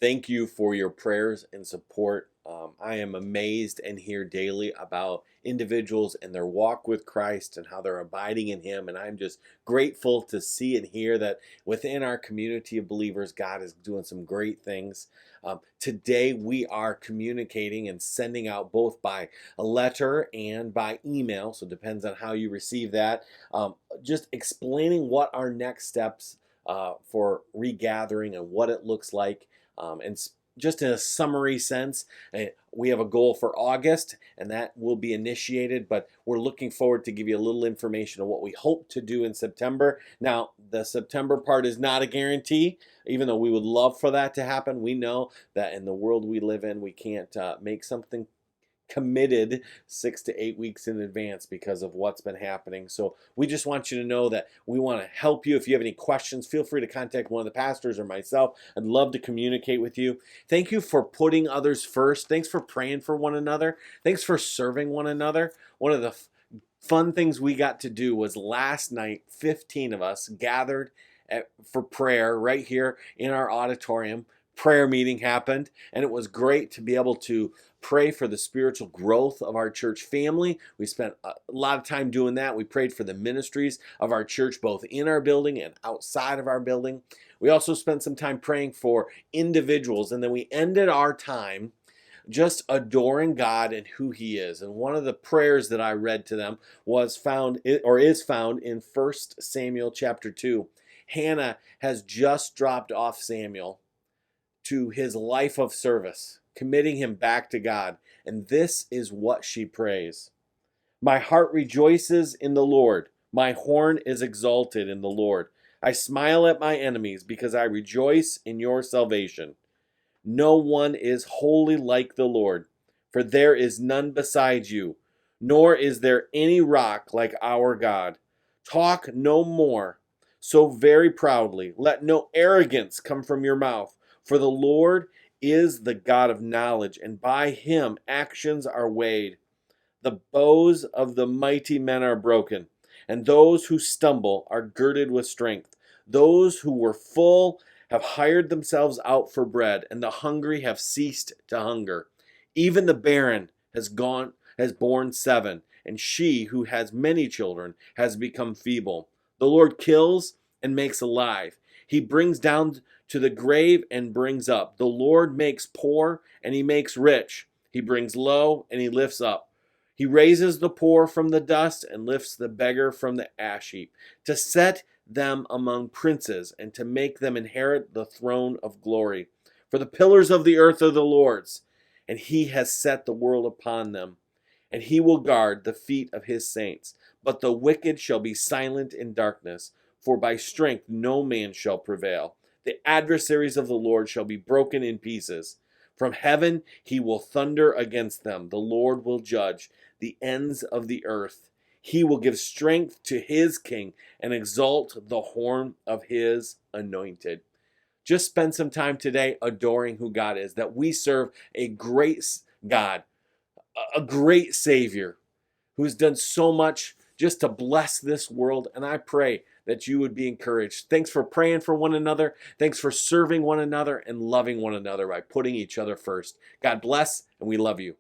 Thank you for your prayers and support. I am amazed and hear daily about individuals and their walk with Christ and how they're abiding in Him. And I'm just grateful to see and hear that within our community of believers, God is doing some great things. Today, we are communicating and sending out both by a letter and by email. So it depends on how you receive that. Just explaining what our next steps for regathering and what it looks like. Just in a summary sense, we have a goal for August, and that will be initiated, but we're looking forward to give you a little information on what we hope to do in September. Now, the September part is not a guarantee, even though we would love for that to happen. We know that in the world we live in, we can't make something committed 6 to 8 weeks in advance because of what's been happening. So we just want you to know that we want to help you. If you have any questions, feel free to contact one of the pastors or myself. I'd love to communicate with you. Thank you for putting others first. Thanks for praying for one another. Thanks for serving one another. One of the fun things we got to do was last night, 15 of us gathered for prayer right here in our auditorium. Prayer meeting happened, and it was great to be able to pray for the spiritual growth of our church family. We spent a lot of time doing that. We prayed for the ministries of our church, both in our building and outside of our building. We also spent some time praying for individuals, and then we ended our time just adoring God and who He is. And one of the prayers that I read to them was found, or is found, in 1 Samuel chapter 2. Hannah has just dropped off Samuel to his life of service, committing him back to God. And this is what she prays. My heart rejoices in the Lord. My horn is exalted in the Lord. I smile at my enemies because I rejoice in your salvation. No one is holy like the Lord, for there is none beside you, nor is there any rock like our God. Talk no more so very proudly. Let no arrogance come from your mouth. For the Lord is the God of knowledge, and by Him actions are weighed. The bows of the mighty men are broken, and those who stumble are girded with strength. Those who were full have hired themselves out for bread, and the hungry have ceased to hunger. Even the barren has borne 7, and she who has many children has become feeble. The Lord kills and makes alive. He brings down to the grave and brings up. The Lord makes poor and He makes rich. He brings low and He lifts up. He raises the poor from the dust and lifts the beggar from the ash heap, to set them among princes and to make them inherit the throne of glory. For the pillars of the earth are the Lord's, and He has set the world upon them. And He will guard the feet of His saints. But the wicked shall be silent in darkness, for by strength no man shall prevail. The adversaries of the Lord shall be broken in pieces. From heaven He will thunder against them. The Lord will judge the ends of the earth. He will give strength to His king and exalt the horn of His anointed. Just spend some time today adoring who God is, that we serve a great God, a great Savior who's done so much just to bless this world. And I pray that you would be encouraged. Thanks for praying for one another. Thanks for serving one another and loving one another by putting each other first. God bless, and we love you.